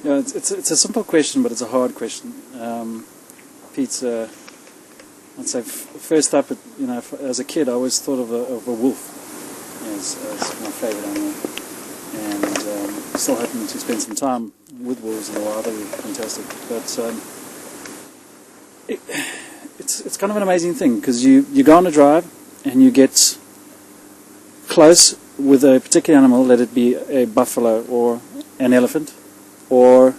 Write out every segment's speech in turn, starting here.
Yeah, it's a simple question, but it's a hard question. Pete, I'd say first up, as a kid, I always thought of a wolf as my favourite animal, and still hoping to spend some time with wolves in the wild. That would be fantastic. But it's kind of an amazing thing, because you go on a drive and you get close with a particular animal, let it be a buffalo or an elephant or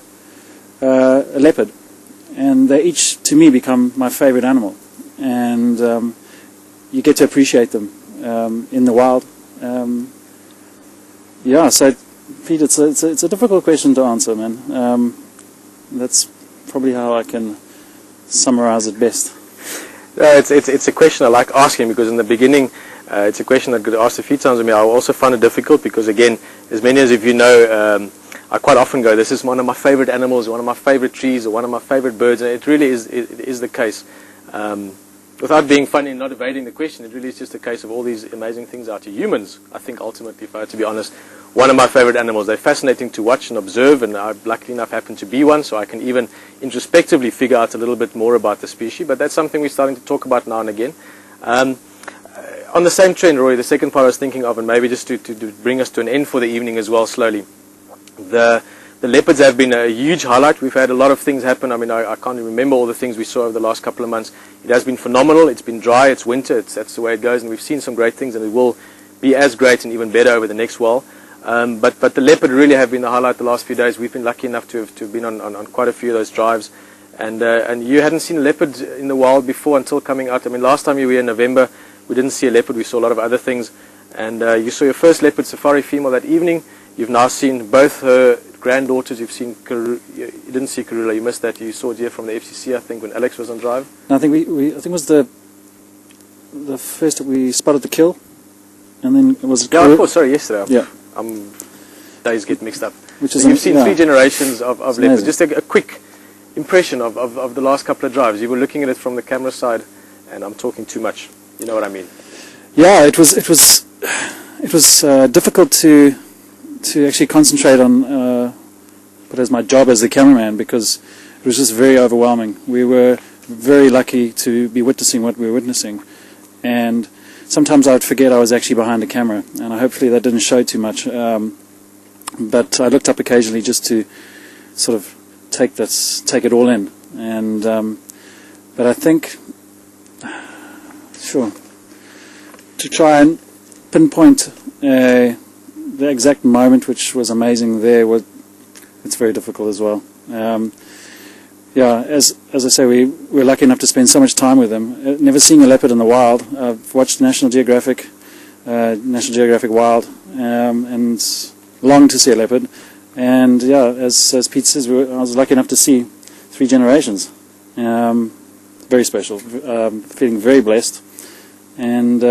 a leopard, and they each to me become my favorite animal, and you get to appreciate them in the wild. So Pete, it's a difficult question to answer, man. That's probably how I can summarize it best. It's a question I like asking, because in the beginning it's a question that got asked a few times of me. I also find it difficult because, again, as many as you know, I quite often go, this is one of my favorite animals, one of my favorite trees, or one of my favorite birds, and it really is the case. Without being funny and not evading the question, it really is just a case of all these amazing things out to humans. I think ultimately, if I had to be honest, one of my favorite animals. They're fascinating to watch and observe, and I, luckily enough, happen to be one, so I can even introspectively figure out a little bit more about the species, but that's something we're starting to talk about now and again. On the same trend, Roy, the second part I was thinking of, and maybe just to bring us to an end for the evening as well slowly, the leopards have been a huge highlight. We've had a lot of things happen. I mean, I can't even remember all the things we saw over the last couple of months. It has been phenomenal. It's been dry, it's winter, that's the way it goes, and we've seen some great things, and it will be as great and even better over the next while. But the leopard really have been the highlight the last few days. We've been lucky enough to have been on quite a few of those drives, and you hadn't seen a leopard in the wild before until coming out. I mean, last time you were in November, we didn't see a leopard. We saw a lot of other things, and you saw your first leopard safari female that evening. You've now seen both her granddaughters. You've seen you didn't see Karula. You missed that. You saw deer from the FCC, I think, when Alex was on drive. No, I think I think it was the first that we spotted the kill, and then it was of course. Sorry, yesterday. Yeah. Days get mixed up. Which is so you've seen 3 generations of leopards. Just a quick impression of the last couple of drives. You were looking at it from the camera side, and I'm talking too much. You know what I mean? Yeah, it was difficult to actually concentrate on but as my job as the cameraman, because it was just very overwhelming. We were very lucky to be witnessing what we were witnessing, and sometimes I would forget I was actually behind the camera, and hopefully that didn't show too much. But I looked up occasionally just to sort of take it all in, and but I think, sure, to try and pinpoint the exact moment which was amazing there, it's very difficult as well. As I say, we were lucky enough to spend so much time with them. Never seen a leopard in the wild. I've watched National Geographic Wild, and longed to see a leopard. And as Pete says, I was lucky enough to see 3 generations. Very special. Feeling very blessed. And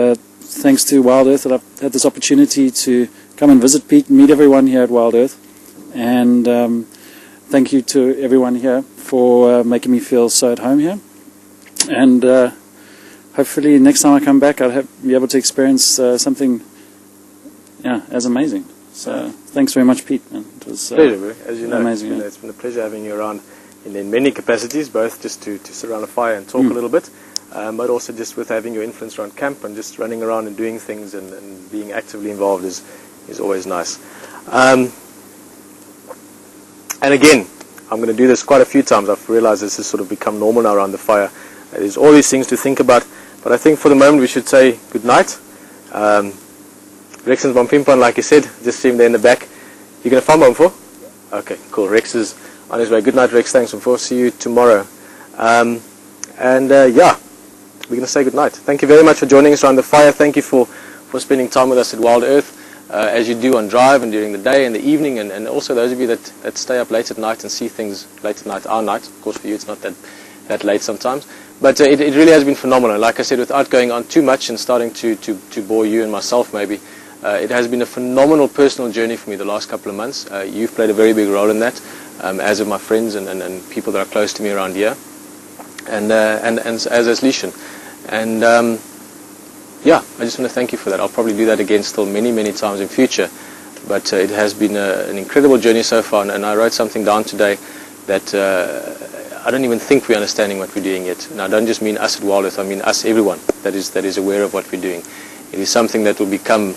thanks to WildEarth that I've had this opportunity to come and visit Pete, meet everyone here at WildEarth, and thank you to everyone here for making me feel so at home here. And hopefully next time I come back I'll be able to experience something as amazing. So thanks very much, Pete. Man. It was pleasure, as you know, amazing. It's been a pleasure having you around in many capacities, both just to sit around a fire and talk a little bit, but also just with having your influence around camp and just running around and doing things and being actively involved is always nice. And again, I'm going to do this quite a few times. I've realized this has sort of become normal now around the fire. There's all these things to think about, but I think for the moment we should say good night. Rex and Bompimpan, like you said, just see him there in the back. You going to farm for? Okay, cool. Rex is on his way. Good night, Rex. Thanks, for. See you tomorrow. We're going to say good night. Thank you very much for joining us around the fire. Thank you for spending time with us at WildEarth, as you do on drive and during the day and the evening, and also those of you that stay up late at night and see things late at night, our night. Of course, for you it's not that late sometimes. But it really has been phenomenal. Like I said, without going on too much and starting to bore you and myself maybe, it has been a phenomenal personal journey for me the last couple of months. You've played a very big role in that, as have my friends and people that are close to me around here, and as has Lishan. And I just want to thank you for that. I'll probably do that again still many, many times in future. but it has been an incredible journey so far, and I wrote something down today that I don't even think we're understanding what we're doing yet. And I don't just mean us at WildEarth, I mean us, everyone that is aware of what we're doing. It is something that will become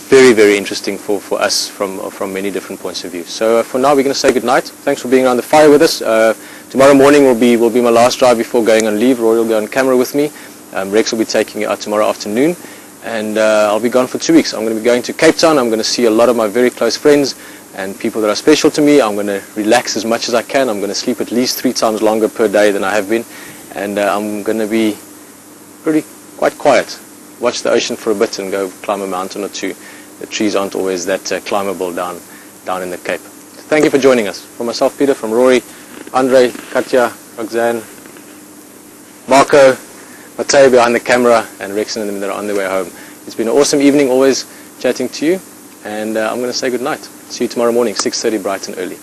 very, very interesting for us from many different points of view. So for now, we're going to say good night. Thanks for being around the fire with us. Tomorrow morning will be my last drive before going on leave. Rory will go on camera with me. Rex will be taking it out tomorrow afternoon, and I'll be gone for 2 weeks. I'm going to be going to Cape Town. I'm going to see a lot of my very close friends and people that are special to me. I'm going to relax as much as I can. I'm going to sleep at least 3 times longer per day than I have been, and I'm going to be really quite quiet. Watch the ocean for a bit and go climb a mountain or two. The trees aren't always that climbable down in the Cape. Thank you for joining us. From myself, Peter, from Rory, Andre, Katja, Roxanne, Marco, Mateo behind the camera, and Rex and them that are on their way home. It's been an awesome evening, always chatting to you, and I'm going to say good night. See you tomorrow morning, 6:30 bright and early.